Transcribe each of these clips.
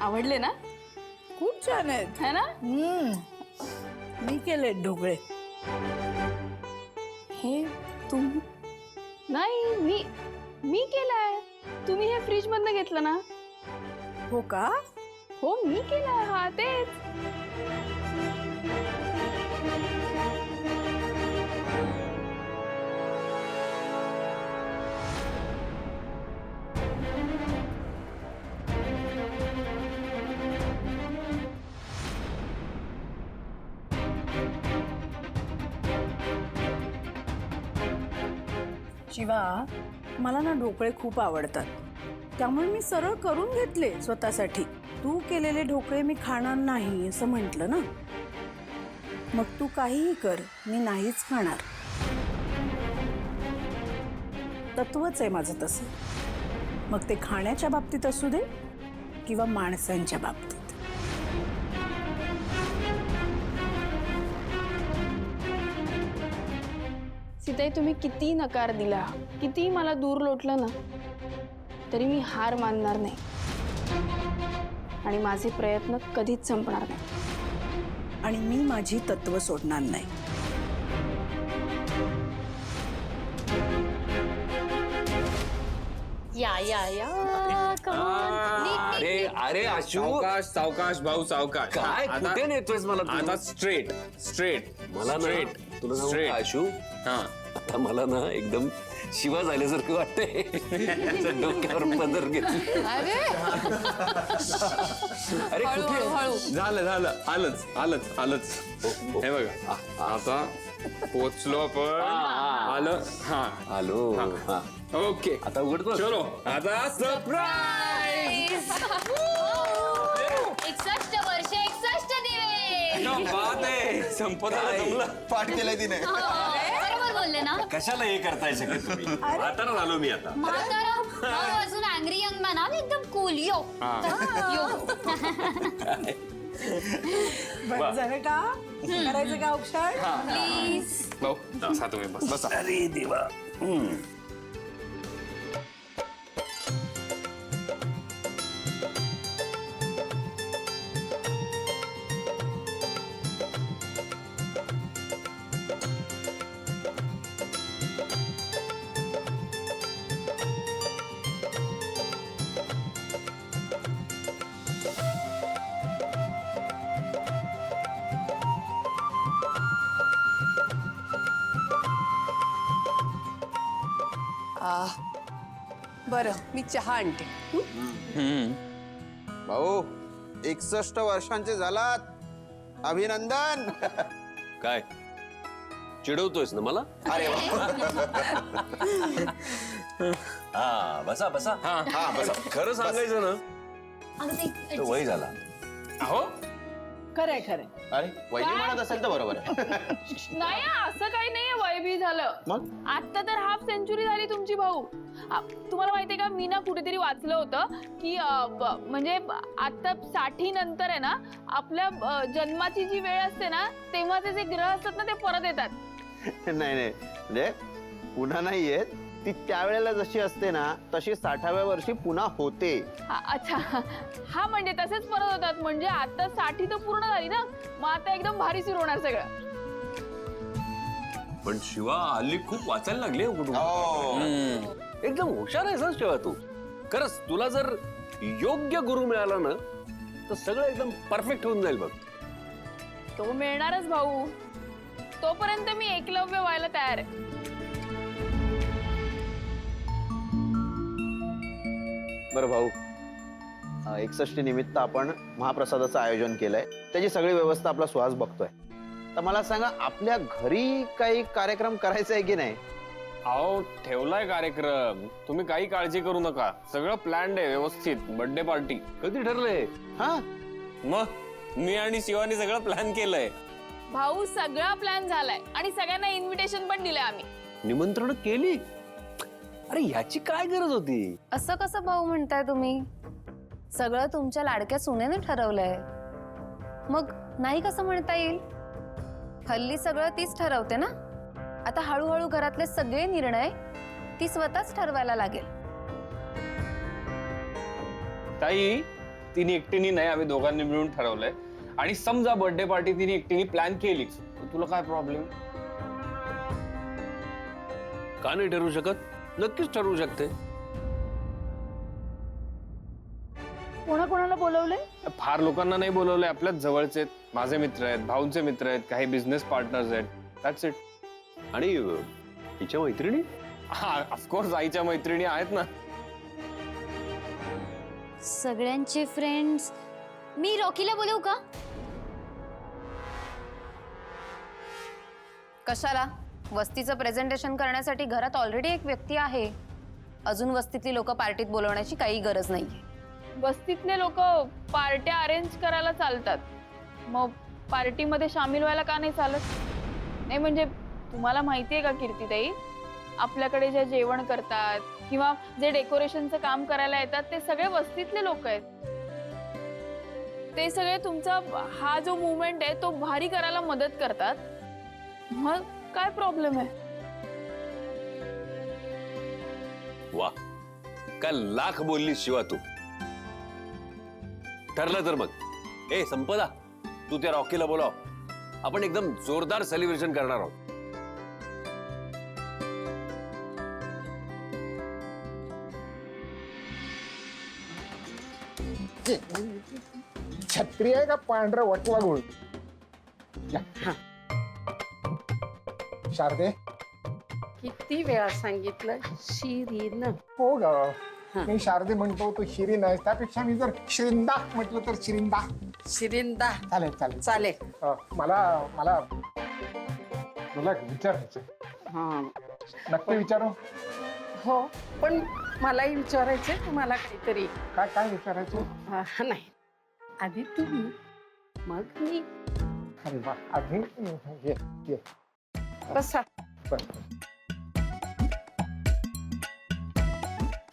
आवडले ना? खूप छान आहेत है ना? मी केले ढोकळे. हे तुम्ही नाही, मी केलाय. तुम्ही हे फ्रीज मधनं घेतलं ना? हो का? हो, मी केलाय. हा तेच. शिवा, मला ना ढोकळे खूप आवडतात, त्यामुळे मी सरळ करून घेतले स्वतःसाठी. तू केलेले ढोकळे मी खाणार नाही असं म्हटलं ना, मग तू काहीही कर, मी नाहीच खाणार. तत्वच आहे माझं तसं, मग ते खाण्याच्या बाबतीत असू दे किंवा माणसांच्या बाबतीत. सीताई, तुम्ही किती नकार दिला, किती मला दूर लोटलं ना, तरी मी हार मानणार नाही आणि माझे प्रयत्न कधीच संपणार नाही. आणि मी माझी तत्व सोडणार नाही. या या या अरे अरे आशू, सावकाश सावकाश भाऊ सावकाश. काय आता- कुठे नेतोयस मला तू? आता स्ट्रेट स्ट्रेट मला ना तुला सांगू का आशू, हा आता मला ना एकदम शिवा झाल्यासारखं वाटतंय. असं डोक्यावर पदर घेतली. अरे अरे कुठे हळू. झालं झालं आलंच आलंच आलंच. हे बघा आता पोचलो आपण. आलं हा आलो. हा. ओके आता उघडतो. चलो आता सरप्राईज. 61 वर्ष 61 दिवे. बात आहे, संपत आलं जमलं. पाठ केलाय तिने. बरोबर बोलले ना. कशाला हे करताय सगळे तुम्ही? म्हातारा झालो मी आता. म्हातारा अजून अँग्री यंग मॅन आम्ही एकदम कूल. यो यो. बरं झालं का? करायचं का औक्षण? प्लीज. भाऊ बसा तुम्ही बसा. अरे देवा. बरं, मी चहा आणते. भाऊ 61 वर्षांचे झालात. अभिनंदन. काय चिडवतोयस ना मला? अरे वा. हा बसा बसा. हा बसा. खरं सांगायचं ना अगदी तर वय झाला. अहो खरंय खरंय. अरे वहिनी म्हणत असेल तर बरोबर आहे. नाही, असं काही नाहीये. वयभी झालं. मग आता तर हाफ सेंचुरी झाली तुमची भाऊ. तुम्हाला माहितीये का, मी ना कुठेतरी वाचलं होतं की म्हणजे आता 60 नंतर आहे ना, आपल्या जन्माची जी वेळ असते ना, तेव्हाचे जे ग्रह असतात ना, ते परत येतात. नाही नाही, म्हणजे पुन्हा नाही येत. ती त्यावेळेला जशी असते ना, तशी 60व्या वर्षी पुन्हा होते. अच्छा, हा म्हणजे तसेच परत होतात. म्हणजे आता 60 तर पूर्ण झाली ना, मग आता एकदम भारी सुरू होणार सगळं. पण शिवा हल्ली खूप वाचायला लागले हो कुठून. हो. एकदम हुशार आहेस ना शिवा तू. खरंच तुला जर योग्य गुरु मिळाला ना, तर सगळं एकदम परफेक्ट होऊन जाईल बघ. तो मिळणारच भाऊ. तोपर्यंत मी एकलव्य व्हायला तयार आहे. बरं भाऊ, 61 निमित्त आपण महाप्रसादाचं आयोजन केलंय. त्याची सगळी व्यवस्था आपला सुहास बघतोय. तर मला सांगा, आपल्या घरी काही कार्यक्रम करायचा आहे की नाही? अहो ठेवलाय कार्यक्रम. तुम्ही काही काळजी करू नका. सगळं प्लॅन्ड आहे व्यवस्थित. बर्थडे पार्टी कधी ठरलंय? हा, मग मी आणि शिवानी सगळं प्लॅन केलंय. भाऊ, सगळा प्लॅन झालाय आणि सगळ्यांना इन्व्हिटेशन पण दिलंय आम्ही. निमंत्रण केली? अरे ह्याची काय गरज होती? असं कसं भाऊ म्हणताय तुम्ही? सगळं तुमच्या लाडक्या सुनेने ठरवलंय, मग नाही कसं म्हणता येईल? हल्ली सगळं तीच ठरवते ना. आता हळूहळू घरातले सगळे निर्णय ती स्वतःच ठरवायला लागेल. ताई, तिने एकटीने नाही, आम्ही दोघांनी मिळून ठरवलंय. आणि समजा बर्थडे पार्टी तिने एकटीने प्लॅन केलीच, तर तुला काय प्रॉब्लेम? का नाही ठरवू शकत? नक्कीच ठरवू शकते. कोणाकोणाला बोलवलंय? फार लोकांना नाही बोलवलंय, आपल्याच जवळचे आहेत, माझे मित्र आहेत, भाऊंचे मित्र आहेत, काही बिझनेस पार्टनर्स आहेत. That's it. आणि हिच्या मैत्रिणी हा, ऑफकोर्स आईच्या मैत्रिणी आहेत ना. सगळ्यांचे फ्रेंड्स. मी रॉकीला बोलवू का? कशाला? वस्तीचं प्रेझेंटेशन करण्यासाठी घरात ऑलरेडी एक व्यक्ती आहे. अजून वस्तीतली लोक पार्टीत बोलवण्याची काही गरज नाहीये. वस्तीतले लोक पार्ट्या अरेंज करायला चालतात, मग पार्टीमध्ये सामील व्हायला का नाही चालत? नाही म्हणजे तुम्हाला माहितीये का कीर्तीताई, आपल्याकडे जे जेवण करतात किंवा जे डेकोरेशनचं काम करायला येतात ते सगळे वस्तीतले लोक आहेत. ते सगळे तुमचा हा जो मुवमेंट आहे तो भारी करायला मदत करतात. मग काय प्रॉब्लेम आहे? वा, काय लाख बोलली शिवा तू. ठरलं तर मग. ए संपदा, तू त्या रॉकीला बोलाव, आपण एकदम जोरदार सेलिब्रेशन करणार आहोत. छत्री आहे का पांढरा वटवा गुळ? शारदे, किती वेळा सांगितलं शिरीन. हो ग, मी शारदे म्हणतो तो शिरीन आहे, त्यापेक्षा मी जर शिरिंदा म्हटलं तर शिरिंदा शिरींदा चालेल. चालेल चालेल. मला मला तुला विचारायचं. हा नक्की विचारू. हो, पण मलाही विचारायचंय तुम्हाला काहीतरी. काय काय विचारायचं? नाही, आधी तुम्ही मग मी. अरे वा, आधी ये ये. बसा. बरं.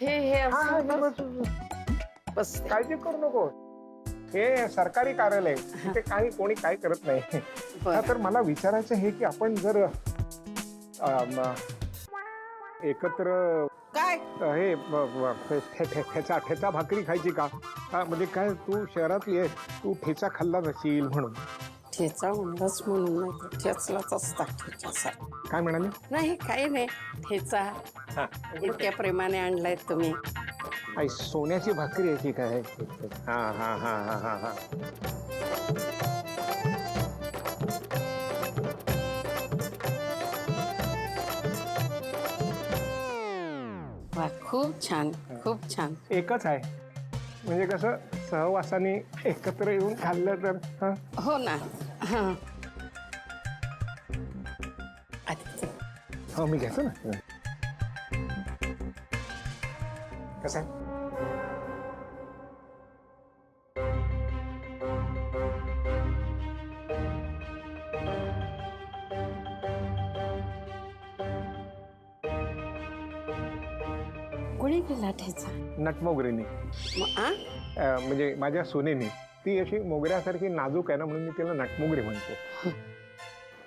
हे हा, हा, असं बस, बस. बस. काळजी करू नको, हे सरकारी कार्यालय, तिथे काही कोणी काय करत नाही. हा, तर मला विचारायचं हे की आपण जर एकत्र काय हे ठेचा भाकरी खायची का? म्हणजे काय, तू शहरातली आहेस, तू ठेचा खाल्ला नशील म्हणून. ठेचा म्हणलाच म्हणून नाही तर ठेचलाच असता ठेचा. काय म्हणाले? नाही काही नाही, ठेचा हा. इतक्या प्रेमाने आणलाय तुम्ही. आई, सोन्याची भाकरी आहे की काय? हा हा हा हा हा हा. वा, खूप छान, खूप छान. एकच आहे, म्हणजे कसं सहवासाने एकत्र येऊन खाल्लं तर. हा, हो ना. हा, आधी हो मी घेतो ना. कसं आहे? कोणी केला ठेचा? नटमोगरीने, मग आ? म्हणजे माझ्या सुनेने. ती अशी मोगऱ्यासारखी नाजूक आहे ना, म्हणून मी तिला नटमोगरी म्हणतो.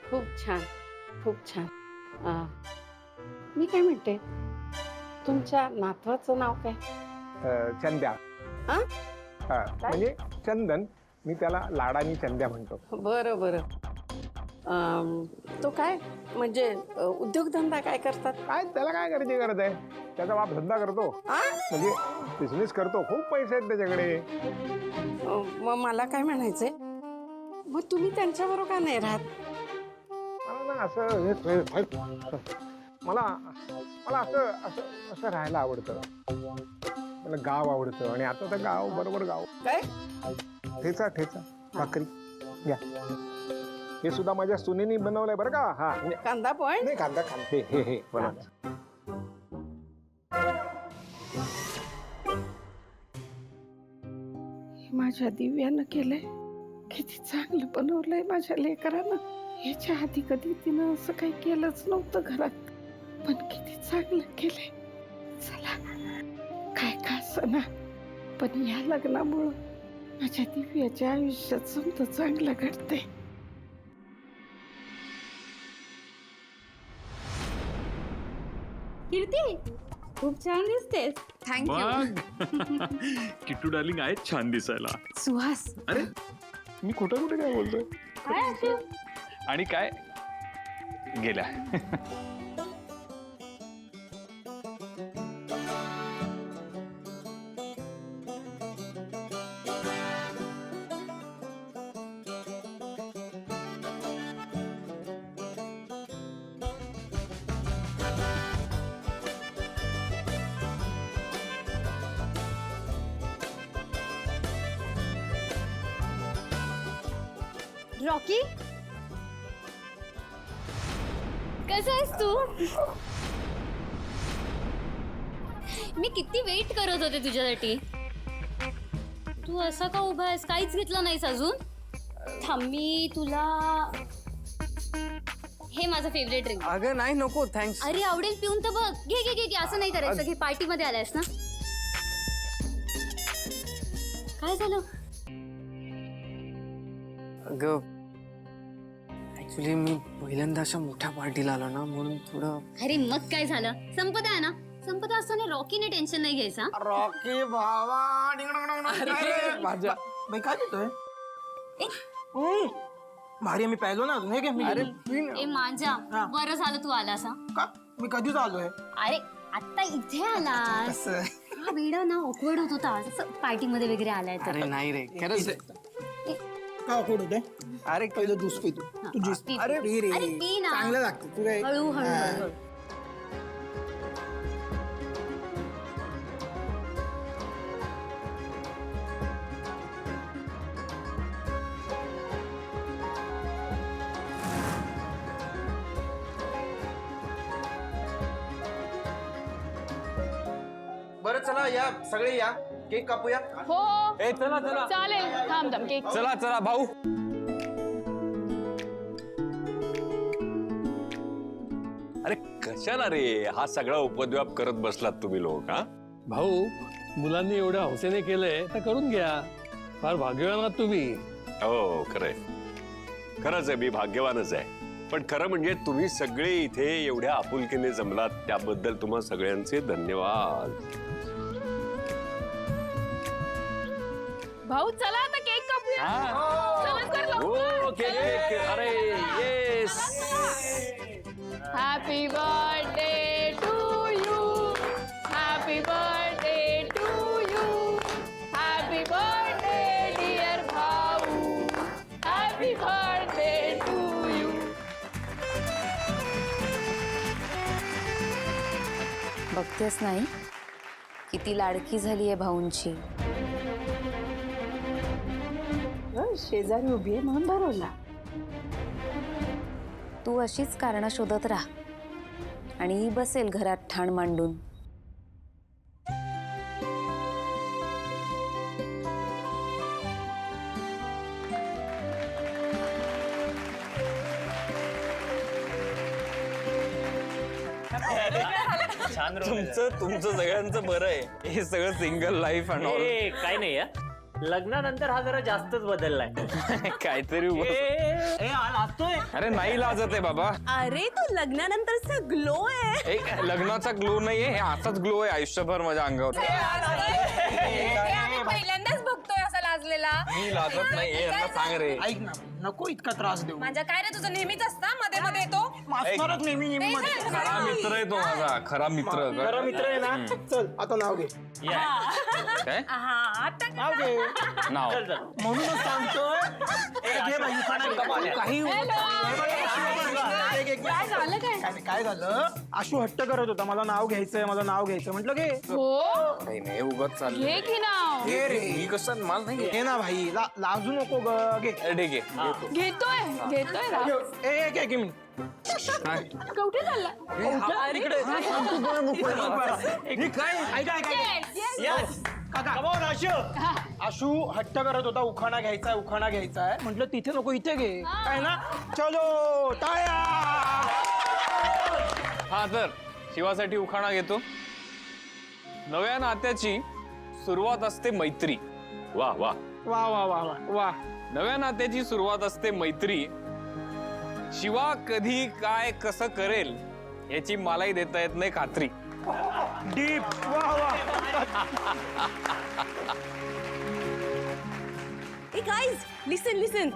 खूप छान, खूप छान. मी काय म्हणते, तुमच्या नातवाचं नाव काय? चंद्या. आ? हा, म्हणजे चंदन, मी त्याला लाडानी चंद्या म्हणतो. बरं बरं. तो काय म्हणजे उद्योगधंदा काय करतात? काय त्याला काय करायची गरज आहे? त्याचा बाप धंदा करतो, आ? म्हणजे बिझनेस करतो, खूप पैसे आहेत त्याच्याकडे. मग मला काय म्हणायचंय, मग तुम्ही त्यांच्याबरोबर का नाही राहत? मला ना मला मला असं असं असं राहायला आवडतं. मला गाव आवडतं, आणि आता तर गाव बरोबर गाव. काय? ठेचा ठेचा भाकरी या. हे सुद्धा माझ्या सुनेनी बनवलंय बरं का. हा, कांदा पण? नाही, कांदा हे हे हे बनवलं. माझ्या दिव्यानं केलंय, किती चांगलं बनवलंय माझ्या लेकरानं. याच्या आधी कधी तिनं असं काही केलंच नव्हतं घरात, पण किती चांगलं केलंय. चला, काय का असं ना, पण या लग्नामुळं माझ्या दिव्याच्या आयुष्यात समजा चांगलं घडतंय. कीर्ती, खूप छान दिसतेस. थँक्यू. किट्टू डार्लिंग आहेत छान दिसायला. सुहास, अरे मी कुठे कुठे काय बोलतोय काय अशू? आणि काय गेल्या. रॉकी, कसा आहेस तू? मी किती वेट करत होते तुझ्यासाठी. तू असा का उभा आहेस? काहीच घेतलं नाहीस अजून? थांब, मी तुला हे माझं फेवरेट ड्रिंक. अगं नाही नको थँक्स. अरे आवडेल, पिऊन तर बघ. घे घे घे घे. असं नाही करायचं. घे, पार्टीमध्ये आलायस ना. काय झालं? अगं ऍक्च्युली मी पहिल्यांदा अशा मोठ्या पार्टीला आलो ना म्हणून थोडं. अरे मग काय झालं? संपदा आहे ना. संपदा असताना रॉकीने टेन्शन नाही घ्यायचा. रॉकी भावा माझ्या बाई काय देतोय? भारी मी प्यायलो ना अजून. हे घे, मी अरे ए माझ्या, बरं झालं तू आलास. हा. का मी कधीच आलोय? अरे आता इथे आलास. कसं? हा वेडा ना ऑकवर्ड होत होता. असं पार्टीमध्ये वगैरे आलाय तर. अरे नाही रे खरंच. का अकोड होते? अरे पहिलं दूस पे तू तुझी. पी. अरे रे अरे पी ना. चांगलं लागतं तू काय. हळू हळू हळू. बरं चला या सगळे या, केक कापूया. हो ए चला चला चालेल. थांब थांब केक. चला चला भाऊ. अरे कशाला रे हा सगळा उपद्व्याप करत बसलात तुम्ही लोक? हा भाऊ मुलांनी एवढ्या हौसेने केलंय तर करून घ्या. फार भाग्यवान आहात तुम्ही. हो खरंय, खरंच आहे, मी भाग्यवानच आहे. पण खरं म्हणजे तुम्ही सगळे इथे एवढ्या आपुलकीने जमलात त्याबद्दल तुम्हा सगळ्यांचे धन्यवाद. भाऊ चला आता केक कापूया. चला कर हो लवकर. केक केक अरे yes. Happy birthday to you. Happy birthday to you. Happy birthday dear भाऊ. Happy birthday to you. बघतेस नाही किती लाडकी झाली आहे भाऊंची. शेजारी उभी आहे म्हणून भरवला. तू अशीच कारणं शोधत राहा आणि ही बसेल घरात ठाण मांडून. तुमचं सगळ्यांचं बरं आहे. हे सगळं सिंगल लाईफ आणि all. काय नाही लग्नानंतर हा जरा जास्तच बदललाय. काहीतरी लाजतोय. अरे नाही लाजत आहे बाबा. अरे तो लग्नानंतरचा ग्लो आहे. एक लग्नाचा ग्लो नाहीये, हे असाच ग्लो आहे आयुष्यभर माझ्या अंगावर. पहिल्यांदाच बघतोय असा लाजलेला. मी लाजत नाही, हे यांना सांग रे. ऐक ना, नको इतका त्रास देऊ. माझ्या काय रे तुझं नेहमीच असता मध्ये मध्ये तो. मास्तरच नेहमी नेहमी मध्ये. खरा मित्र आहे तो माझा, खरा मित्र. खरा मित्र आहे ना. चल आता नाव घे. काय नाव घे. नाव म्हणूनच सांगतोय. घे बाई, काही काय झालं? आशू हट्ट करत होता, मला नाव घ्यायचंय, मला नाव घ्यायचं. म्हटलं घे. हो काही नाही उगाच चाललं. घे की नाव. घे रे. मी कसं मला नाही घे ना भाई, लाजू नको ग. घे. ठीक आहे. घेतोय घेतोय राव. एक मिनिट. कुठे चालला? आशू हट्ट करत होता, उखाणा घ्यायचा उखाणा घ्यायचा आहे. म्हटलं तिथे नको, इथे घे. काय ना. चलो टाळ्या. हा तर शिवासाठी उखाणा घेतो. नव्या नात्याची सुरुवात असते मैत्री. वा वा. वा वा वा वा वा. नव्या नात्याची सुरुवात असते मैत्री. शिवा कधी काय कसं करेल याची मलाही देता येत नाही खात्री. डीप वा वा. गाईज लिसन लिसन,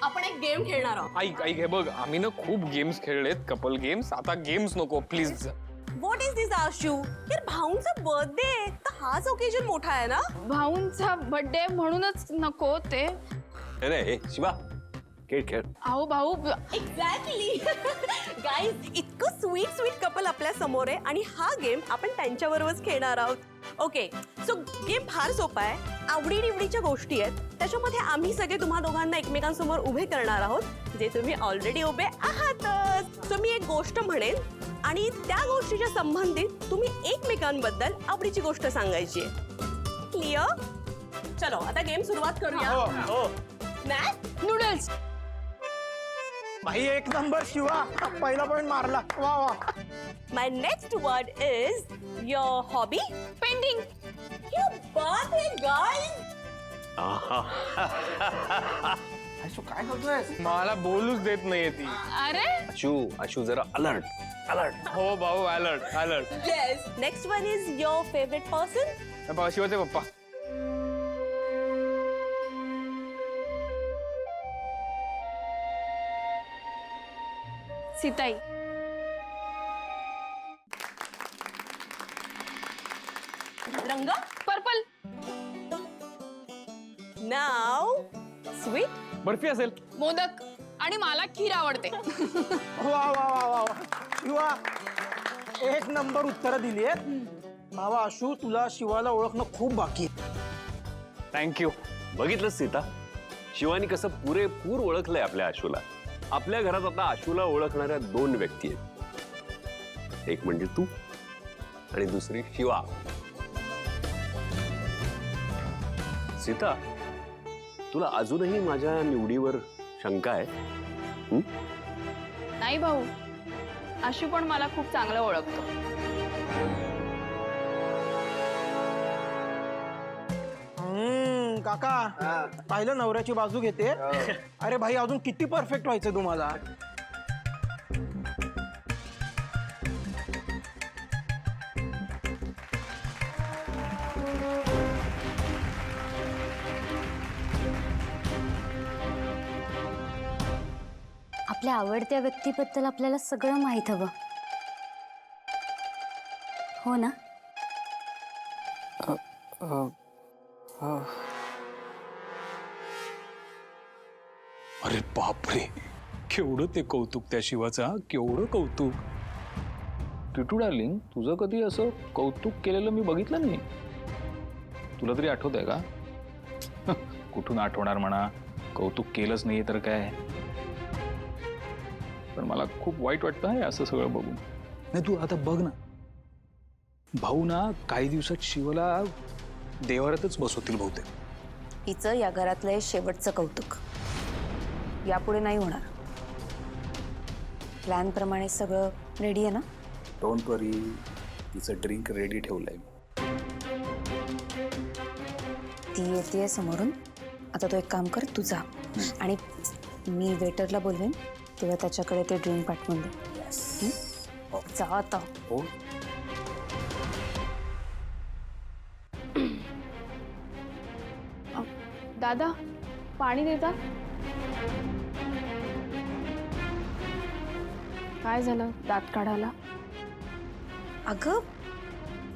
आपण एक गेम खेळणार आहोत. ऐक ऐक हे बघ, आम्ही ना खूप गेम्स खेळलेत, कपल गेम्स. आता गेम्स नको प्लीज. व्हॉट इज दिस आशू? यार भाऊंचा बर्थडे, तर हाच ओकेजन मोठा आहे ना. भाऊंचा बर्थडे म्हणूनच नको ते. अरे शिवा, खेळ खेळ. अहो भाऊ, एक्झॅक्टली. गाईज इतकं स्वीट स्वीट कपल आपल्या समोर आहे आणि हा गेम आपण त्यांच्याबरोबरच खेळणार आहोत. ओके, सो गेम फार सोपा आहे. आवडीनिवडीच्या गोष्टी आहेत, त्याच्यामध्ये आम्ही सगळे तुम्हा दोघांना एकमेकांसमोर उभे करणार आहोत, जे तुम्ही ऑलरेडी उभे आहातच. सो मी एक गोष्ट म्हणेन आणि त्या गोष्टीच्या संबंधित तुम्ही एकमेकांबद्दल आवडीची गोष्ट सांगायची आहे. क्लिअर? चलो आता गेम सुरुवात करूया. हो. नूडल्स. भाई एक नंबर शिवा, पहिला पॉइंट मारला. वा वा. My next word is your hobby. Painting. क्या बात है guys. आशू काय करतोय? मला बोलूच देत नाहीये ती. अरे आशू जरा अलर्ट अलर्ट. हो भाऊ, alert alert. Yes. Next one is your favorite person. शिवाचे पप्पा. सीताई. रंग. पर्पल. Now sweet. बर्फी असेल. मोदक. आणि मला खीर आवडते. वा वा वा वा वा. शिवा एक नंबर उत्तरं दिली आहेत. भावा आशू, तुला शिवाला ओळखणं खूप बाकी आहे. थँक्यू. बघितलं सीता, शिवानी कसं पुरेपूर ओळखलंय आपल्या आशूला. आपल्या घरात आता आशूला ओळखणाऱ्या 2 व्यक्ती आहेत. एक म्हणजे तू आणि दुसरी शिवा. सीता, तुला अजूनही माझ्या निवडीवर शंका आहे? नाही भाऊ, आशू पण मला खूप चांगलं ओळखतो. काका, पाहिलं नवऱ्याची बाजू घेते. अरे भाई, अजून किती परफेक्ट व्हायचं तुम्हाला? आपल्या आवडत्या व्यक्तीबद्दल आपल्याला सगळं माहीत हवं, हो ना? अरे बापरे, केवढं ते कौतुक त्या शिवाचा, केवढं कौतुक. टिटू डार्लिंग, तुझं कधी असं कौतुक केलेलं मी बघितलं नाही. तुला तरी आठवत आहे का? कुठून आठवणार म्हणा, कौतुक केलंच नाही तर काय. पण मला खूप वाईट वाटतं आहे असं सगळं बघून. नाही तू आता बघ ना, भाऊ ना काही दिवसात शिवला देवारातच बसवतील बहुतेक. हिचं या घरातलं हे शेवटचं कौतुक. यापुढे नाही होणार. प्लॅन प्रमाणे सगळं रेडी आहे ना? डोंट वरी, तिचं ड्रिंक रेडी ठेवलंय. ती येते समोरून. आता तो एक काम कर, तू जा आणि मी वेटरला बोलवेन, तेव्हा त्याच्याकडे ते ड्रिंक पाठवून दे. जा आता. हो. दादा, पाणी देता? काय झालं दात काढायला? अगं,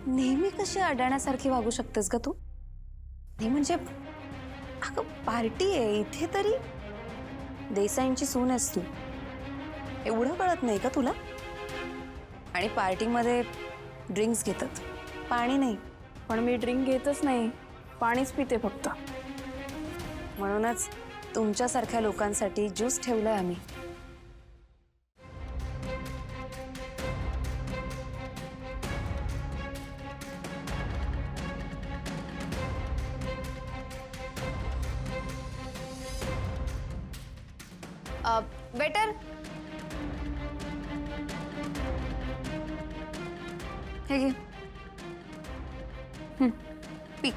नेहमी कशी अडाण्यासारखी वागू शकतेस का तू? नाही म्हणजे, अगं पार्टी आहे इथे, तरी देसाईंची सून आहेस तू, एवढं कळत नाही का तुला? आणि पार्टीमध्ये ड्रिंक्स घेतात, पाणी नाही. पण मी ड्रिंक घेतच नाही, पाणीच पिते फक्त. म्हणूनच तुमच्यासारख्या लोकांसाठी ज्यूस ठेवलाय आम्ही. वेटर, हे घे. पी.